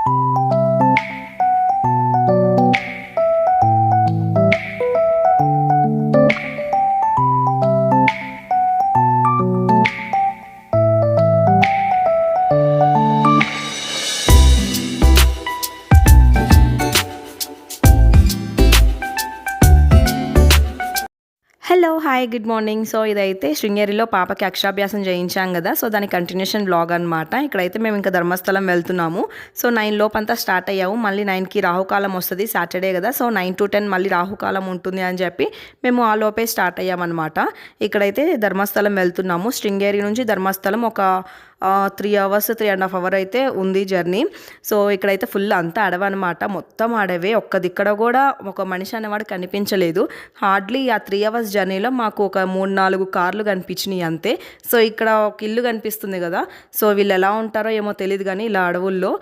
Hello hi good morning. So ఇదైతే శృంగేరిలో పాపకి అక్షరాభ్యాసం చేయించాం కదా, సో దాని కంటిన్యూషన్ బ్లాగ్ అనమాట. ఇక్కడైతే మేము ఇంకా ధర్మస్థలం వెళ్తున్నాము. సో 9 లోపంతా స్టార్ట్ అయ్యాము. మళ్ళీ 9కి రాహుకాలం వస్తుంది, సాటర్డే కదా. సో 9 to 10 మళ్ళీ రాహుకాలం ఉంటుంది అని చెప్పి మేము ఆ లోపే స్టార్ట్ అయ్యామన్నమాట. ఇక్కడైతే ధర్మస్థలం వెళ్తున్నాము. శృంగేరి నుంచి ధర్మస్థలం ఒక 3 hours 3.5 hours అయితే ఉంది జర్నీ. సో ఇక్కడైతే ఫుల్ అంతా అడవి అనమాట, మొత్తం అడవే. ఒక్క దిక్కడ కూడా ఒక మనిషి అనేవాడు కనిపించలేదు. హార్డ్లీ ఆ 3 hours జర్నీలో మాకు ఒక 3-4 కార్లు కనిపించినాయి అంతే. సో ఇక్కడ ఒక ఇల్లు కనిపిస్తుంది కదా, సో వీళ్ళు ఎలా ఉంటారో ఏమో తెలియదు కానీ ఇలా అడవుల్లో.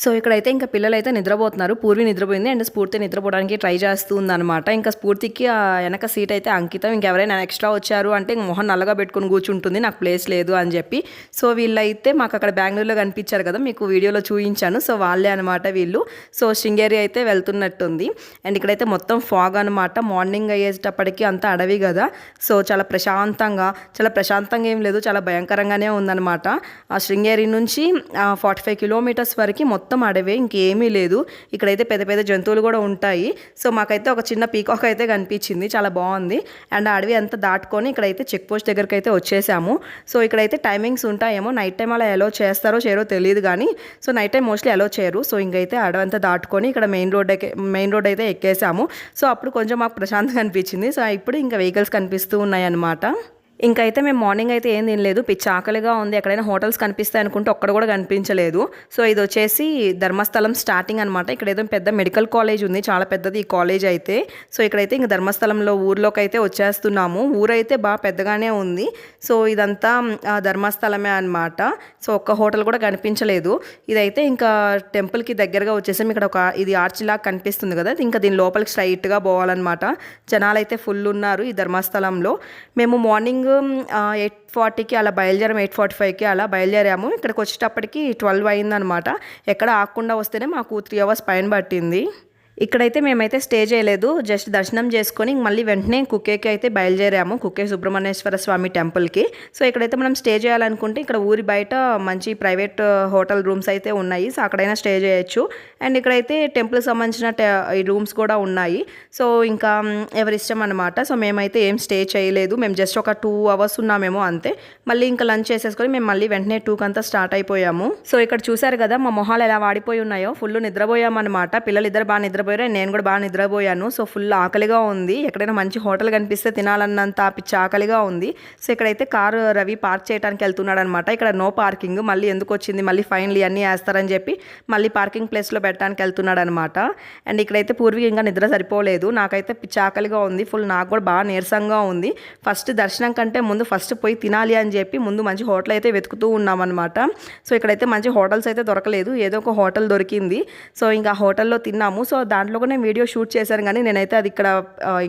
సో ఇక్కడైతే ఇంకా పిల్లలు అయితే నిద్రపోతున్నారు. పూర్వి నిద్రపోయింది అండ్ స్ఫూర్తి నిద్రపోవడానికి ట్రై చేస్తుంది అనమాట. ఇంకా స్ఫూర్తికి ఆ వెనక సీట్ అయితే అంకితం. ఇంకెవరైనా ఎక్స్ట్రా వచ్చారు అంటే మొహం నల్లగా పెట్టుకుని కూర్చుంటుంది, నాకు ప్లేస్ లేదు అని చెప్పి. సో వీళ్ళైతే మాకు అక్కడ బెంగళూరులో కనిపించారు కదా, మీకు వీడియోలో చూపించాను. సో వాళ్ళే అనమాట వీళ్ళు. సో శృంగేరి అయితే వెళ్తున్నట్టుంది. అండ్ ఇక్కడైతే మొత్తం ఫాగ్ అనమాట. మార్నింగ్ అయ్యేటప్పటికి అంతా అడవి కదా, సో చాలా ప్రశాంతంగా ఏం లేదు, చాలా భయంకరంగానే ఉందన్నమాట. ఆ శృంగేరి నుంచి 45 kilometers వరకు మొత్తం అడవే, ఇంకేమీ లేదు. ఇక్కడైతే పెద్ద పెద్ద జంతువులు కూడా ఉంటాయి. సో మాకైతే ఒక చిన్న పీకాక్ అయితే కనిపించింది, చాలా బాగుంది. అండ్ అడవి అంతా దాటుకొని ఇక్కడైతే చెక్ పోస్ట్ దగ్గరికి అయితే వచ్చేసాము. సో ఇక్కడైతే టైమింగ్స్ ఉంటాయేమో, నైట్ టైం అలా ఎలా చేస్తారో చేయరో తెలియదు కానీ, సో నైట్ టైం మోస్ట్లీ ఎలా చేయరు. సో ఇంకైతే అడవి అంతా దాటుకొని ఇక్కడ మెయిన్ రోడ్ అయితే ఎక్కేసాము. సో అప్పుడు కొంచెం మాకు ప్రశాంతంగా అనిపించింది. సో ఇప్పుడు ఇంకా వెహికల్స్ కనిపిస్తూ ఉన్నాయి అన్నమాట. ఇంకైతే మేము మార్నింగ్ అయితే ఏం తినలేదు, పిచ్చి ఆకలిగా ఉంది. ఎక్కడైనా హోటల్స్ కనిపిస్తాయి అనుకుంటే ఒక్కడ కూడా కనిపించలేదు. సో ఇది వచ్చేసి ధర్మస్థలం స్టార్టింగ్ అనమాట. ఇక్కడ ఏదో పెద్ద మెడికల్ కాలేజ్ ఉంది, చాలా పెద్దది ఈ కాలేజ్ అయితే. సో ఇక్కడైతే ఇంక ధర్మస్థలంలో ఊర్లోకి అయితే వచ్చేస్తున్నాము. ఊరైతే బాగా పెద్దగానే ఉంది. సో ఇదంతా ధర్మస్థలమే అనమాట. సో ఒక్క హోటల్ కూడా కనిపించలేదు. ఇదైతే ఇంకా టెంపుల్కి దగ్గరగా వచ్చేసాము. ఇక్కడ ఇది ఆర్చ్ లాగా కనిపిస్తుంది కదా, ఇంకా దీని లోపలికి స్ట్రైట్గా పోవాలన్నమాట. జనాలు అయితే ఫుల్ ఉన్నారు ఈ ధర్మస్థలంలో. మేము మార్నింగ్ 8:40కి అలా బయలుదేరాము, 8:45కి అలా బయలుదేరాము. ఇక్కడికి వచ్చేటప్పటికి 12 అయిందనమాట. ఎక్కడ ఆగకుండా వస్తేనే మాకు 3 hours పైన పట్టింది. ఇక్కడైతే మేమైతే స్టే చేయలేదు, జస్ట్ దర్శనం చేసుకొని మళ్ళీ వెంటనే కుక్కేకి అయితే బయలుదేరాము, కుక్కే సుబ్రహ్మణ్యేశ్వర స్వామి టెంపుల్కి. సో ఇక్కడైతే మనం స్టే చేయాలనుకుంటే ఇక్కడ ఊరి బయట మంచి ప్రైవేట్ హోటల్ రూమ్స్ అయితే ఉన్నాయి. సో అక్కడైనా స్టే చేయొచ్చు. అండ్ ఇక్కడైతే టెంపుల్కి సంబంధించిన ఈ రూమ్స్ కూడా ఉన్నాయి. సో ఇంకా ఎవరి ఇష్టం అనమాట. సో మేమైతే ఏం స్టే చేయలేదు, మేము జస్ట్ ఒక 2 hours ఉన్నామేమో అంతే. మళ్ళీ ఇంకా లంచ్ చేసేసుకొని మేము మళ్ళీ వెంటనే 2కి అంతా స్టార్ట్ అయిపోయాము. సో ఇక్కడ చూసారు కదా మా మొహాలు ఎలా వాడిపోయి ఉన్నాయో, ఫుల్ నిద్రపోయామన్నమాట. పిల్లలు ఇద్దరు బాగా నిద్రపోయారు, నేను కూడా బాగా నిద్రపోయాను. సో ఫుల్ ఆకలిగా ఉంది, ఎక్కడైనా మంచి హోటల్ కనిపిస్తే తినాలన్నంత పిచ్చి ఆకలిగా ఉంది. సో ఇక్కడైతే కారు రవి పార్క్ చేయడానికి వెళ్తున్నాడు అనమాట. ఇక్కడ నో పార్కింగ్, మళ్ళీ ఎందుకు వచ్చింది, మళ్ళీ ఫైన్లు అన్నీ వేస్తారని చెప్పి మళ్ళీ పార్కింగ్ ప్లేస్లో పెట్టడానికి వెళ్తున్నాడు అనమాట. అండ్ ఇక్కడైతే పూర్వీ ఇంకా నిద్ర సరిపోలేదు, నాకైతే పిచ్చి ఆకలిగా ఉంది ఫుల్, నాకు కూడా బాగా నీరసంగా ఉంది. ఫస్ట్ దర్శనం కంటే ముందు ఫస్ట్ పోయి తినాలి అని చెప్పి ముందు మంచి హోటల్ అయితే వెతుకుతూ ఉన్నామన్నమాట. సో ఇక్కడైతే మంచి హోటల్స్ అయితే దొరకలేదు, ఏదో ఒక హోటల్ దొరికింది. సో ఇంకా హోటల్లో తిన్నాము. సో దాంట్లో కూడా నేను వీడియో షూట్ చేశాను కానీ నేనైతే అది ఇక్కడ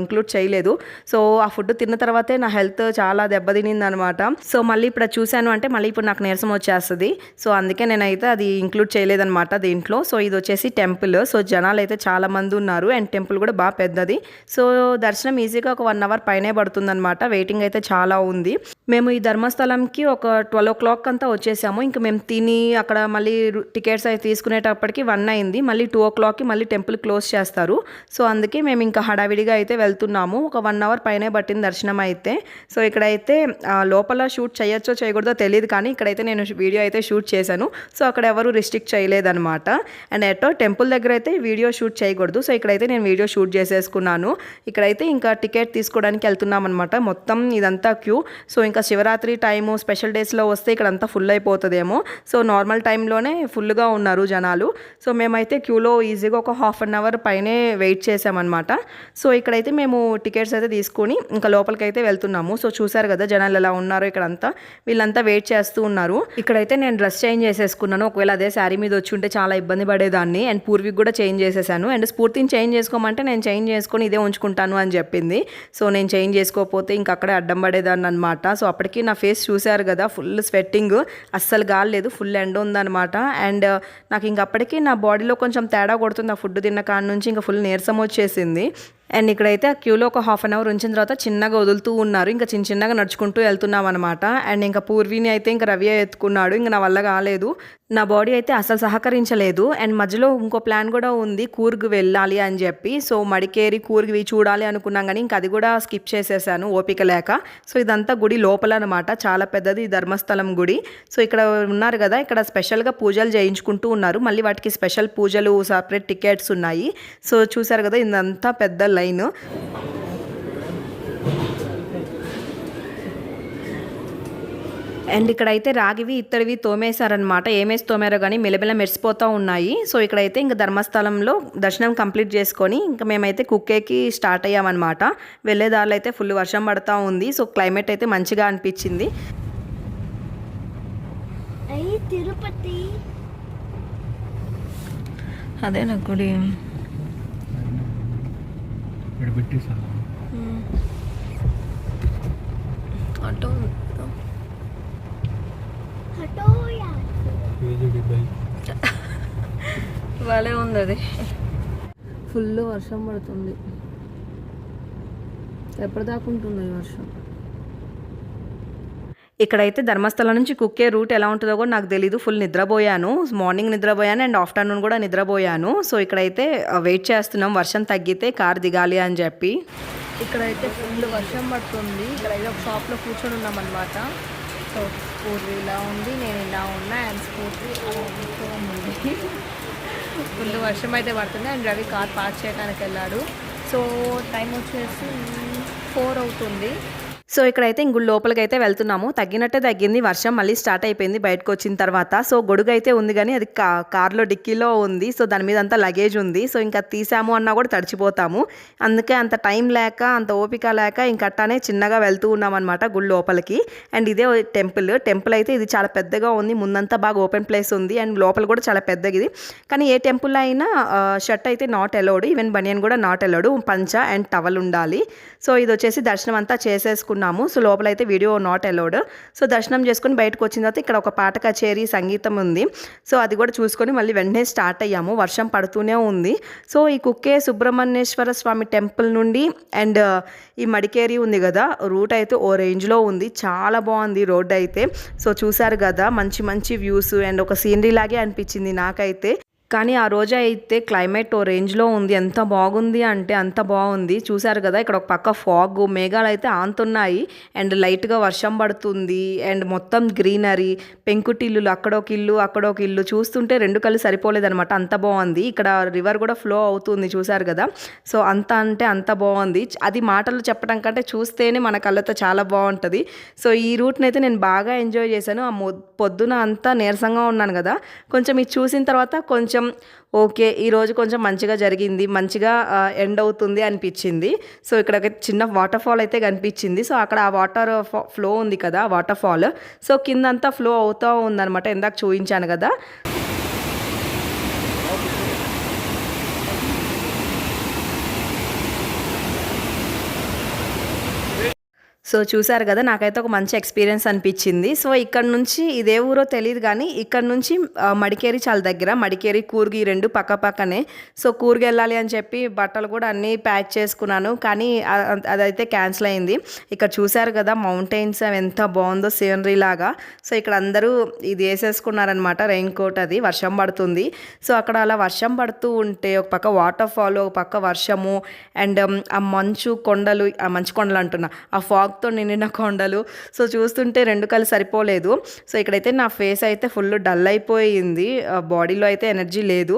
ఇంక్లూడ్ చేయలేదు. సో ఆ ఫుడ్ తిన్న తర్వాతే నా హెల్త్ చాలా దెబ్బతినింది అనమాట. సో మళ్ళీ ఇప్పుడు చూశాను అంటే మళ్ళీ ఇప్పుడు నాకు నీరసం వచ్చేస్తుంది. సో అందుకే నేనైతే అది ఇంక్లూడ్ చేయలేదన్నమాట దీంట్లో. సో ఇది వచ్చేసి టెంపుల్. సో జనాలు అయితే చాలా మంది ఉన్నారు అండ్ టెంపుల్ కూడా బాగా పెద్దది. సో దర్శనం ఈజీగా ఒక 1 hour పైనే పడుతుందన్నమాట. వెయిటింగ్ అయితే చాలా ఉంది. మేము ఈ ధర్మస్థలంకి ఒక 12 o'clock అంతా వచ్చేసాము. ఇంకా మేము తిని అక్కడ మళ్ళీ టికెట్స్ అయితే తీసుకునేటప్పటికి 1 అయింది. మళ్ళీ 2 o'clockకి మళ్ళీ టెంపుల్ క్లోజ్ చేస్తారు. సో అందుకే మేము ఇంకా హడావిడిగా అయితే వెళ్తున్నాము. ఒక 1 hour పైనే పట్టింది దర్శనం అయితే. సో ఇక్కడైతే లోపల షూట్ చేయొచ్చో చేయకూడదో తెలియదు కానీ ఇక్కడైతే నేను వీడియో అయితే షూట్ చేశాను. సో అక్కడ ఎవరు రిస్ట్రిక్ట్ చేయలేదన్నమాట. అండ్ ఎటో టెంపుల్ దగ్గర అయితే వీడియో షూట్ చేయకూడదు. సో ఇక్కడైతే నేను వీడియో షూట్ చేసేసుకున్నాను. ఇక్కడైతే ఇంకా టికెట్ తీసుకోవడానికి వెళ్తున్నాం అనమాట. మొత్తం ఇదంతా క్యూ. సో ఇంకా శివరాత్రి టైము స్పెషల్ డేస్లో వస్తే ఇక్కడ అంతా ఫుల్ అయిపోతుందేమో. సో నార్మల్ టైంలోనే ఫుల్గా ఉన్నారు జనాలు. సో మేమైతే క్యూలో ఈజీగా ఒక 1/2 అవర్ పైనే వెయిట్ చేసామన్నమాట. సో ఇక్కడైతే మేము టికెట్స్ అయితే తీసుకొని ఇంకా లోపలికైతే వెళ్తున్నాము. సో చూసారు కదా జనాలు ఎలా ఉన్నారో ఇక్కడంతా, వీళ్ళంతా వెయిట్ చేస్తూ ఉన్నారు. ఇక్కడైతే నేను డ్రెస్ చేంజ్ చేసేసుకున్నాను. ఒకవేళ అదే శారీ మీద వచ్చి ఉంటే చాలా ఇబ్బంది పడేదాన్ని. అండ్ పూర్వీక్ కూడా చేంజ్ చేసేసాను. అండ్ స్ఫూర్తిని చేంజ్ చేసుకోమంటే నేను చేంజ్ చేసుకొని ఇదే ఉంచుకుంటాను అని చెప్పింది. సో నేను చేంజ్ చేసుకోకపోతే ఇంక అక్కడే అడ్డం పడేదాన్ని అనమాట. సో అప్పటికి నా ఫేస్ చూసారు కదా, ఫుల్ స్వెట్టింగ్, అస్సలు గాలేదు, ఫుల్ ఎండ ఉందన్నమాట. అండ్ నాకు ఇంక అప్పటికి నా బాడీలో కొంచెం తేడా కొడుతుంది. ఆ ఫుడ్ తిన్న కాడ నుంచి ఇంకా ఫుల్ నీరసం వచ్చేసింది. అండ్ ఇక్కడైతే క్యూలో ఒక హాఫ్ అన్ అవర్ ఉంచిన తర్వాత చిన్నగా వదులుతూ ఉన్నారు. ఇంకా చిన్నగా నడుచుకుంటూ వెళ్తున్నాం అనమాట. అండ్ ఇంకా పూర్వీని అయితే ఇంకా రవి ఎత్తుకున్నాడు. ఇంకా నా వల్ల కాలేదు, నా బాడీ అయితే అసలు సహకరించలేదు. అండ్ మధ్యలో ఇంకో ప్లాన్ కూడా ఉంది, కూర్గ్ వెళ్ళాలి అని చెప్పి. సో మడికేరి కూర్గ్ చూడాలి అనుకున్నాం కానీ ఇంకా అది కూడా స్కిప్ చేసేసాను ఓపిక లేక. సో ఇదంతా గుడి లోపల అనమాట, చాలా పెద్దది ధర్మస్థలం గుడి. సో ఇక్కడ ఉన్నారు కదా, ఇక్కడ స్పెషల్గా పూజలు చేయించుకుంటూ ఉన్నారు. మళ్ళీ వాటికి స్పెషల్ పూజలు, సపరేట్ టికెట్స్ ఉన్నాయి. సో చూసారు కదా, ఇదంతా పెద్ద లైన్. అండ్ ఇక్కడైతే రాగివి ఇత్తడివి తోమేశారనమాట. ఏమేసి తోమారో కానీ మెలమెల మెరిసిపోతూ ఉన్నాయి. సో ఇక్కడైతే ఇంకా ధర్మస్థలంలో దర్శనం కంప్లీట్ చేసుకొని ఇంకా మేమైతే కుక్కేకి స్టార్ట్ అయ్యామన్నమాట. వెళ్ళేదారిలో అయితే ఫుల్ వర్షం పడుతూ ఉంది. సో క్లైమేట్ అయితే మంచిగా అనిపించింది. తిరుపతి అదే నా గుడి. ఆటో భలే ఉంది అది. ఫుల్ వర్షం పడుతుంది. ఎప్పటిదాకా ఉంటుంది ఈ వర్షం? ఇక్కడైతే ధర్మస్థలం నుంచి కుక్కే రూట్ ఎలా ఉంటుందో కూడా నాకు తెలీదు. ఫుల్ నిద్రపోయాను, మార్నింగ్ నిద్రపోయాను అండ్ ఆఫ్టర్నూన్ కూడా నిద్రపోయాను. సో ఇక్కడైతే వెయిట్ చేస్తున్నాం వర్షం తగ్గితే కార్ దిగాలి అని చెప్పి. ఇక్కడైతే ఫుల్ వర్షం పడుతుంది. ఇక్కడైతే ఒక షాప్లో కూర్చొని ఉన్నాం అనమాట. సో స్కూటీ ఇలా ఉంది, నేను ఇలా ఉన్నా అండ్ స్కూటీ ఉంది. ఫుల్ వర్షం అయితే పడుతుంది అండ్ రవి కార్ పార్క్ చేయడానికి వెళ్ళాడు. సో టైం వచ్చేసి 4 అవుతుంది. సో ఇక్కడైతే ఇంక లోపలికి అయితే వెళ్తున్నాము. తగ్గినట్టే తగ్గింది వర్షం, మళ్ళీ స్టార్ట్ అయిపోయింది బయటకు వచ్చిన తర్వాత. సో గొడుగు అయితే ఉంది కానీ అది కార్లో డిక్కీలో ఉంది. సో దాని మీద అంతా లగేజ్ ఉంది. సో ఇంకా తీసాము అన్నా కూడా తడిచిపోతాము. అందుకే అంత టైం లేక, అంత ఓపిక లేక ఇంకట్టానే చిన్నగా వెళ్తూ ఉన్నామన్నమాట గుడి లోపలికి. అండ్ ఇదే టెంపుల్ అయితే ఇది చాలా పెద్దగా ఉంది. ముందంతా బాగా ఓపెన్ ప్లేస్ ఉంది అండ్ లోపల కూడా చాలా పెద్దగా ఇది. కానీ ఏ టెంపుల్ అయినా షర్ట్ అయితే నాట్ అలౌడ్, ఈవెన్ బనియన్ కూడా నాట్ అలౌడ్, పంచ అండ్ టవల్ ఉండాలి. సో ఇది వచ్చేసి దర్శనం అంతా చేసేసుకున్నాము. సో లోపల అయితే వీడియో నాట్ అలౌడ్. సో దర్శనం చేసుకుని బయటకు వచ్చిన తర్వాత ఇక్కడ ఒక పాట కచేరీ, సంగీతం ఉంది. సో అది కూడా చూసుకొని మళ్ళీ వెంటనే స్టార్ట్ అయ్యాము. వర్షం పడుతూనే ఉంది. సో ఈ కుక్కే సుబ్రహ్మణ్యేశ్వర స్వామి టెంపుల్ నుండి అండ్ ఈ మడికేరి ఉంది కదా, రూట్ అయితే ఓ రేంజ్లో ఉంది. చాలా బాగుంది రోడ్ అయితే. సో చూసారు కదా, మంచి మంచి వ్యూస్ అండ్ ఒక సీనరీ లాగే అనిపించింది నాకైతే. కానీ ఆ రోజు అయితే క్లైమేట్ ఓ రేంజ్లో ఉంది. ఎంత బాగుంది అంటే అంత బాగుంది. చూసారు కదా, ఇక్కడ ఒక పక్క ఫాగ్, మేఘాలు అయితే ఆంతున్నాయి అండ్ లైట్గా వర్షం పడుతుంది అండ్ మొత్తం గ్రీనరీ, పెంకుటిల్లులు, అక్కడొక ఇల్లు చూస్తుంటే రెండు కళ్ళు సరిపోలేదనమాట, అంత బాగుంది. ఇక్కడ రివర్ కూడా ఫ్లో అవుతుంది చూసారు కదా. సో అంత అంటే అంత బాగుంది. అది మాటలు చెప్పడం కంటే చూస్తేనే మన కళ్ళతో చాలా బాగుంటుంది. సో ఈ రూట్ని అయితే నేను బాగా ఎంజాయ్ చేశాను. ఆ పొద్దున అంతా నీరసంగా ఉన్నాను కదా, కొంచెం ఇది చూసిన తర్వాత కొంచెం ఓకే, ఈరోజు కొంచెం మంచిగా జరిగింది, మంచిగా ఎండ్ అవుతుంది అనిపించింది. సో ఇక్కడ ఒక చిన్న వాటర్ ఫాల్ అయితే కనిపించింది. సో అక్కడ ఆ వాటర్ ఫ్లో ఉంది కదా, వాటర్ ఫాల్. సో కిందంతా ఫ్లో అవుతూ ఉందన్నమాట, ఇందాక చూపించాను కదా. సో చూసారు కదా, నాకైతే ఒక మంచి ఎక్స్పీరియన్స్ అనిపించింది. సో ఇక్కడ నుంచి ఇదే ఊరో తెలియదు కానీ ఇక్కడ నుంచి మడికేరి చాలా దగ్గర, మడికేరి కూర్గ్ రెండు పక్క పక్కనే. సో కూర్గ్ వెళ్ళాలి అని చెప్పి బట్టలు కూడా అన్నీ ప్యాక్ చేసుకున్నాను కానీ అదైతే క్యాన్సిల్ అయింది. ఇక్కడ చూసారు కదా మౌంటైన్స్ ఎంత బాగుందో సీనరీ లాగా. సో ఇక్కడ అందరూ ఇది వేసేసుకున్నారనమాట, రెయిన్ కోట్, అది వర్షం పడుతుంది. సో అక్కడ అలా వర్షం పడుతూ ఉంటే ఒక పక్క వాటర్ ఫాల్, ఒక పక్క వర్షము అండ్ ఆ మంచు కొండలు, ఆ మంచు కొండలు అంటున్నా, ఆ ఫాగ్ తో నిండిన కొండలు. సో చూస్తుంటే రెండు కళ్ళు సరిపోలేదు. సో ఇక్కడైతే నా ఫేస్ అయితే ఫుల్ డల్ అయిపోయింది, బాడీలో అయితే ఎనర్జీ లేదు.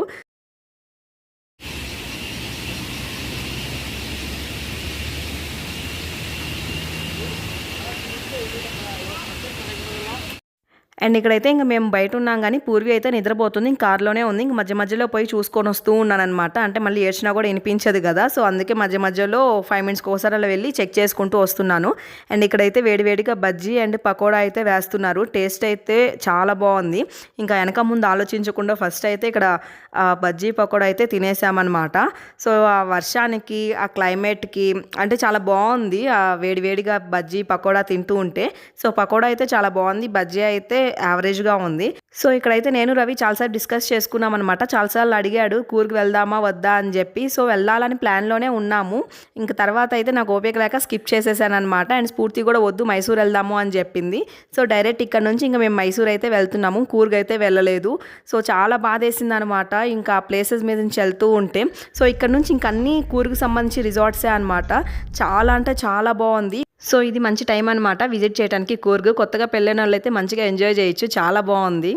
అండ్ ఇక్కడైతే ఇంక మేము బయట ఉన్నాం కానీ పూర్వి అయితే నిద్రపోతుంది. ఇంక కార్లోనే ఉంది. ఇంక మధ్య మధ్యలో పోయి చూసుకొని వస్తూ ఉన్నానన్నమాట. అంటే మళ్ళీ ఏడ్చినా కూడా వినిపించదు కదా, సో అందుకే మధ్య మధ్యలో 5 మినిట్స్కి ఒకసారి అలా వెళ్ళి చెక్ చేసుకుంటూ వస్తున్నాను. అండ్ ఇక్కడైతే వేడివేడిగా బజ్జీ అండ్ పకోడా అయితే వేస్తున్నారు. టేస్ట్ అయితే చాలా బాగుంది. ఇంకా వెనక ముందు ఆలోచించకుండా ఫస్ట్ అయితే ఇక్కడ బజ్జీ పకోడా అయితే తినేసామన్నమాట. సో ఆ వర్షానికి ఆ క్లైమేట్కి అంటే చాలా బాగుంది ఆ వేడివేడిగా బజ్జీ పకోడా తింటూ ఉంటే. సో పకోడా అయితే చాలా బాగుంది, బజ్జీ అయితే యావరేజ్గా ఉంది. సో ఇక్కడైతే నేను రవి చాలాసార్లు డిస్కస్ చేసుకున్నాం అనమాట. చాలాసార్లు అడిగాడు కూర్గ్ వెళ్దామా వద్దా అని చెప్పి. సో వెళ్ళాలని ప్లాన్లోనే ఉన్నాము. ఇంక తర్వాత అయితే నాకు ఓపిక లేక స్కిప్ చేసేసాను అనమాట. అండ్ స్ఫూర్తి కూడా వద్దు మైసూర్ వెళ్దాము అని చెప్పింది. సో డైరెక్ట్ ఇక్కడ నుంచి ఇంకా మేము మైసూర్ అయితే వెళ్తున్నాము, కూర్గ్ అయితే వెళ్ళలేదు. సో చాలా బాధేసింది అనమాట ఇంకా ప్లేసెస్ మీద నుంచి వెళ్తూ ఉంటే. సో ఇక్కడ నుంచి ఇంక అన్ని కూర్గ్కి సంబంధించి రిసార్ట్సే అనమాట. చాలా అంటే చాలా బాగుంది. సో ఇది మంచి టైం అనమాట విజిట్ చేయడానికి కూర్గ్. కొత్తగా పెళ్ళైన వాళ్ళు అయితే మంచిగా ఎంజాయ్ చేయొచ్చు, చాలా బాగుంది.